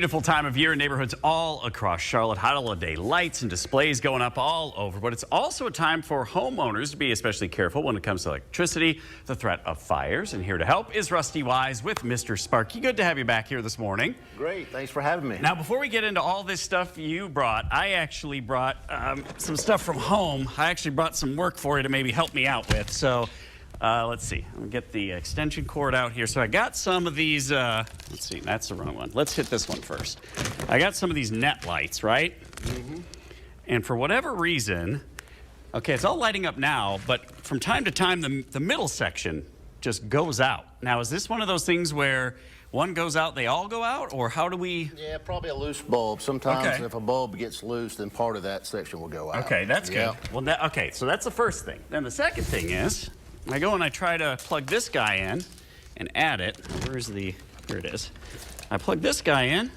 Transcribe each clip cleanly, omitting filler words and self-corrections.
Beautiful time of year in neighborhoods all across Charlotte. Holiday lights and displays going up all over, but it's also a time for homeowners to be especially careful when it comes to electricity, the threat of fires. And here to help is Rusty Wise with Mr. Sparky. Good to have you back here this morning. Great, thanks for having me. Now, before we get into all this stuff you brought, I actually brought some stuff from home. I actually brought some work for you to maybe help me out with. So let's see. I'm gonna get the extension cord out here. So I got some of these, let's see, that's the wrong one. Let's hit this one first. I got some of these net lights, right? Mm-hmm. And for whatever reason, okay, it's all lighting up now, but from time to time, the middle section just goes out. Now, is this one of those things where one goes out, they all go out, or how do we? Yeah, probably a loose bulb. Sometimes if a bulb gets loose, then part of that section will go out. Okay, that's good. Well, okay, so that's the first thing. Then the second thing is, I go and I try to plug this guy in and add it. Where's the, here it is. I plug this guy in,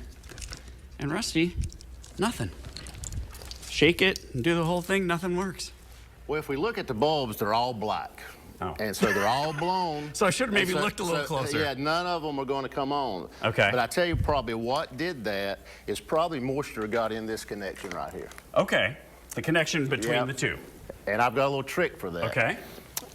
and Rusty, nothing. Shake it and do the whole thing, nothing works. Well, if we look at the bulbs, they're all black. Oh. And so they're all blown. So I should have maybe looked a little closer. Yeah, none of them are going to come on. Okay. But I tell you probably what did that is probably moisture got in this connection right here. Okay, the connection between the two. And I've got a little trick for that. Okay.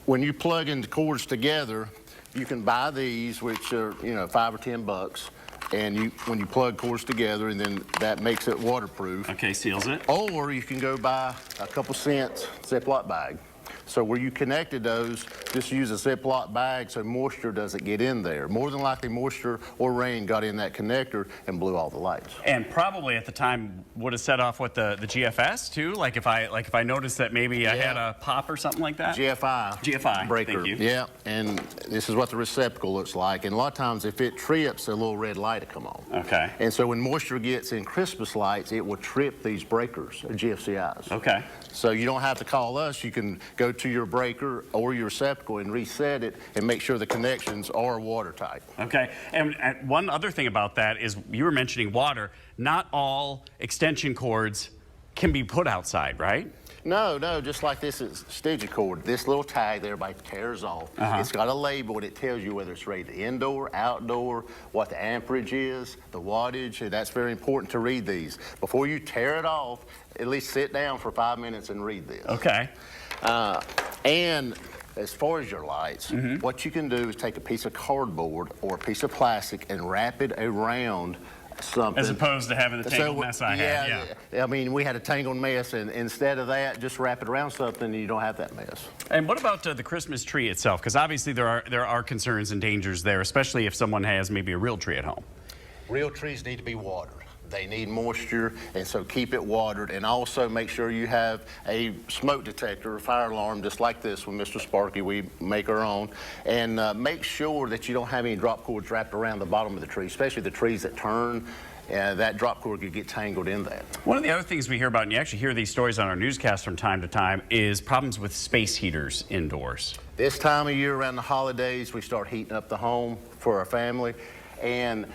When you plug in the cords together, you can buy these, which are, you know, $5 or $10. And when you plug cords together, and then that makes it waterproof. Okay, seals it. Or you can go buy a couple cents Ziploc bag. So where you connected those, just use a Ziploc bag so moisture doesn't get in there. More than likely moisture or rain got in that connector and blew all the lights. And probably at the time would have set off with the GFS too? Like if I noticed that maybe I had a pop or something like that? GFI breaker. Thank you. Yeah, and this is what the receptacle looks like. And a lot of times if it trips, a little red light will come on. Okay. And so when moisture gets in Christmas lights, it will trip these breakers, GFCIs. Okay. So you don't have to call us. You can go to your breaker or your receptacle and reset it and make sure the connections are watertight. Okay, and one other thing about that is you were mentioning water. Not all extension cords can be put outside, right? No, just like this is Stygia cord. This little tag that everybody tears off. It's got a label and it tells you whether it's rated indoor, outdoor, what the amperage is, the wattage, and that's very important to read these. Before you tear it off, at least sit down for 5 minutes and read this. Okay. And as far as your lights, what you can do is take a piece of cardboard or a piece of plastic and wrap it around something. As opposed to having the tangled mess I had. I mean, we had a tangled mess, and instead of that, just wrap it around something and you don't have that mess. And what about the Christmas tree itself? Because obviously there are concerns and dangers there, especially if someone has maybe a real tree at home. Real trees need to be watered. They need moisture, and so keep it watered, and also make sure you have a smoke detector or fire alarm just like this with Mister Sparky. We make our own, and make sure that you don't have any drop cords wrapped around the bottom of the tree, especially the trees that turn. That drop cord could get tangled in that. One of the other things we hear about, and you actually hear these stories on our newscast from time to time, is problems with space heaters indoors. This time of year around the holidays, we start heating up the home for our family, and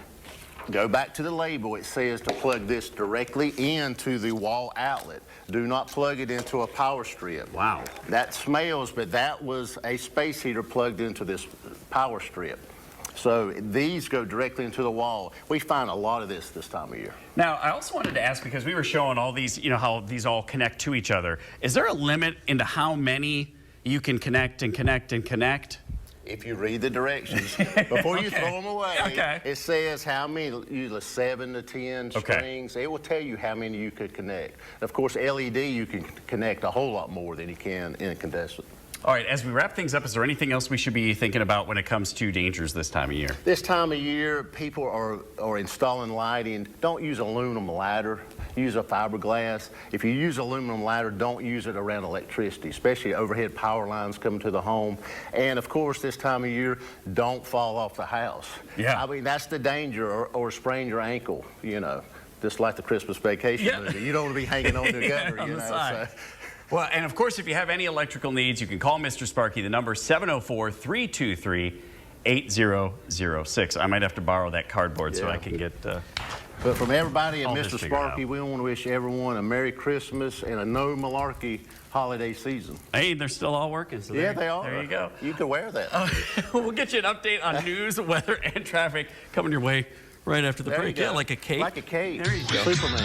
go back to the label. It says to plug this directly into the wall outlet. Do not plug it into a power strip. Wow. That smells, but that was a space heater plugged into this power strip. So these go directly into the wall. We find a lot of this time of year. Now, I also wanted to ask, because we were showing all these, you know, how these all connect to each other. Is there a limit into how many you can connect and connect and connect? If you read the directions, before you throw them away, it says how many, usually 7 to 10 strings. It will tell you how many you could connect. Of course, LED, you can connect a whole lot more than you can in incandescent. All right, as we wrap things up, is there anything else we should be thinking about when it comes to dangers this time of year? This time of year, people are installing lighting. Don't use aluminum ladder. Use a fiberglass. If you use aluminum ladder, don't use it around electricity, especially overhead power lines coming to the home. And of course, this time of year, don't fall off the house. Yeah. I mean, that's the danger, or sprain your ankle, you know, just like the Christmas Vacation movie. You don't want to be hanging on the gutter, you know. So. Well, and of course, if you have any electrical needs, you can call Mr. Sparky. The number is 704-323-8006. I might have to borrow that cardboard so I can get... But from everybody at Mister Sparky, we want to wish everyone a Merry Christmas and a no malarkey holiday season. Hey, they're still all working. So yeah, they are. There you go. You can wear that. We'll get you an update on news, weather, and traffic coming your way Right after the There break. you Yeah, go. like a cape. Like a cape. There you go. Superman.